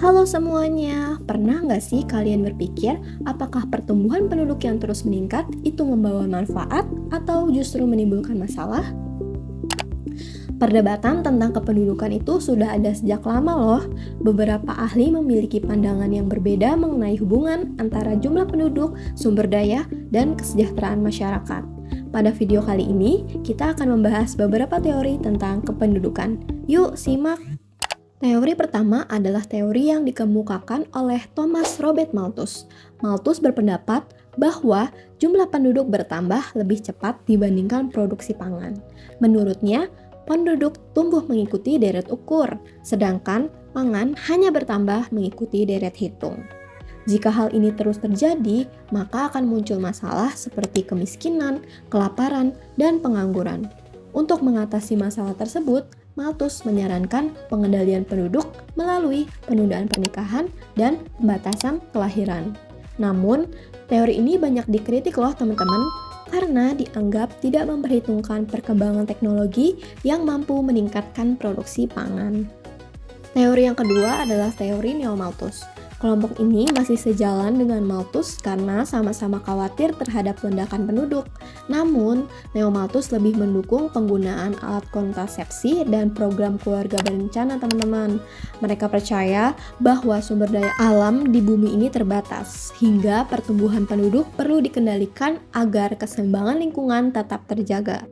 Halo semuanya, pernah nggak sih kalian berpikir apakah pertumbuhan penduduk yang terus meningkat itu membawa manfaat atau justru menimbulkan masalah? Perdebatan tentang kependudukan itu sudah ada sejak lama loh. Beberapa ahli memiliki pandangan yang berbeda mengenai hubungan antara jumlah penduduk, sumber daya, dan kesejahteraan masyarakat. Pada video kali ini, kita akan membahas beberapa teori tentang kependudukan. Yuk, simak! Teori pertama adalah teori yang dikemukakan oleh Thomas Robert Malthus. Malthus berpendapat bahwa jumlah penduduk bertambah lebih cepat dibandingkan produksi pangan. Menurutnya, penduduk tumbuh mengikuti deret ukur, sedangkan pangan hanya bertambah mengikuti deret hitung. Jika hal ini terus terjadi, maka akan muncul masalah seperti kemiskinan, kelaparan, dan pengangguran. Untuk mengatasi masalah tersebut, Malthus menyarankan pengendalian penduduk melalui penundaan pernikahan dan pembatasan kelahiran. Namun, teori ini banyak dikritik loh teman-teman, karena dianggap tidak memperhitungkan perkembangan teknologi yang mampu meningkatkan produksi pangan. Teori yang kedua adalah teori Neo-Malthus. Kelompok ini masih sejalan dengan Malthus karena sama-sama khawatir terhadap ledakan penduduk. Namun, Neo-Malthus lebih mendukung penggunaan alat kontrasepsi dan program keluarga berencana, teman-teman. Mereka percaya bahwa sumber daya alam di bumi ini terbatas, hingga pertumbuhan penduduk perlu dikendalikan agar keseimbangan lingkungan tetap terjaga.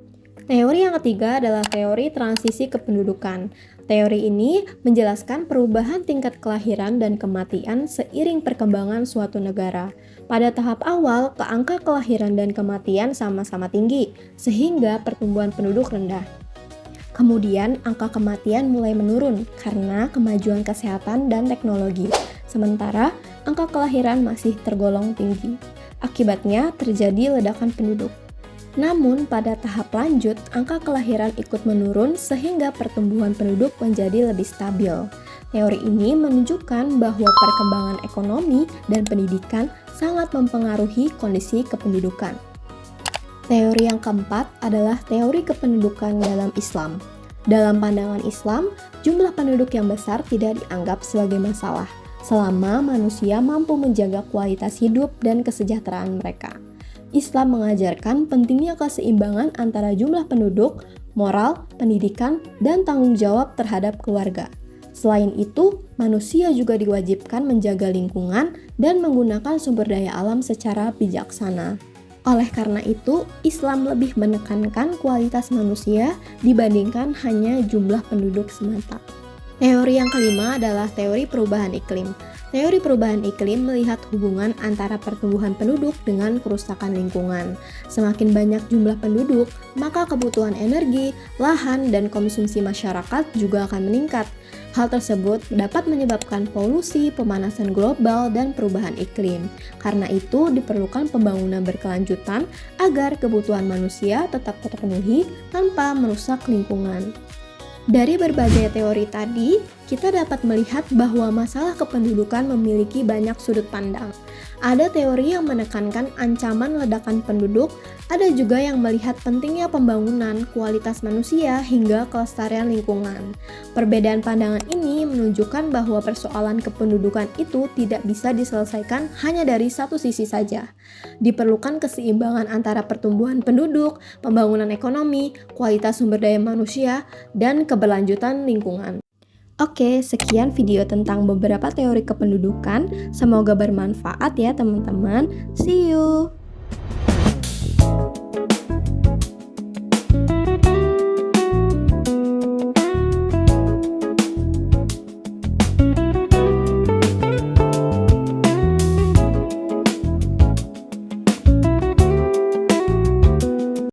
Teori yang ketiga adalah teori transisi kependudukan. Teori ini menjelaskan perubahan tingkat kelahiran dan kematian seiring perkembangan suatu negara. Pada tahap awal, angka kelahiran dan kematian sama-sama tinggi, sehingga pertumbuhan penduduk rendah. Kemudian, angka kematian mulai menurun karena kemajuan kesehatan dan teknologi, sementara angka kelahiran masih tergolong tinggi. Akibatnya, terjadi ledakan penduduk. Namun, pada tahap lanjut, angka kelahiran ikut menurun sehingga pertumbuhan penduduk menjadi lebih stabil. Teori ini menunjukkan bahwa perkembangan ekonomi dan pendidikan sangat mempengaruhi kondisi kependudukan. Teori yang keempat adalah teori kependudukan dalam Islam. Dalam pandangan Islam, jumlah penduduk yang besar tidak dianggap sebagai masalah, selama manusia mampu menjaga kualitas hidup dan kesejahteraan mereka. Islam mengajarkan pentingnya keseimbangan antara jumlah penduduk, moral, pendidikan, dan tanggung jawab terhadap keluarga. Selain itu, manusia juga diwajibkan menjaga lingkungan dan menggunakan sumber daya alam secara bijaksana. Oleh karena itu, Islam lebih menekankan kualitas manusia dibandingkan hanya jumlah penduduk semata. Teori yang kelima adalah teori perubahan iklim. Teori perubahan iklim melihat hubungan antara pertumbuhan penduduk dengan kerusakan lingkungan. Semakin banyak jumlah penduduk, maka kebutuhan energi, lahan, dan konsumsi masyarakat juga akan meningkat. Hal tersebut dapat menyebabkan polusi, pemanasan global, dan perubahan iklim. Karena itu, diperlukan pembangunan berkelanjutan agar kebutuhan manusia tetap terpenuhi tanpa merusak lingkungan. Dari berbagai teori tadi, kita dapat melihat bahwa masalah kependudukan memiliki banyak sudut pandang. Ada teori yang menekankan ancaman ledakan penduduk, ada juga yang melihat pentingnya pembangunan, kualitas manusia, hingga kelestarian lingkungan. Perbedaan pandangan ini menunjukkan bahwa persoalan kependudukan itu tidak bisa diselesaikan hanya dari satu sisi saja. Diperlukan keseimbangan antara pertumbuhan penduduk, pembangunan ekonomi, kualitas sumber daya manusia, dan keberlanjutan lingkungan. Oke, sekian video tentang beberapa teori kependudukan. Semoga bermanfaat ya teman-teman. See you!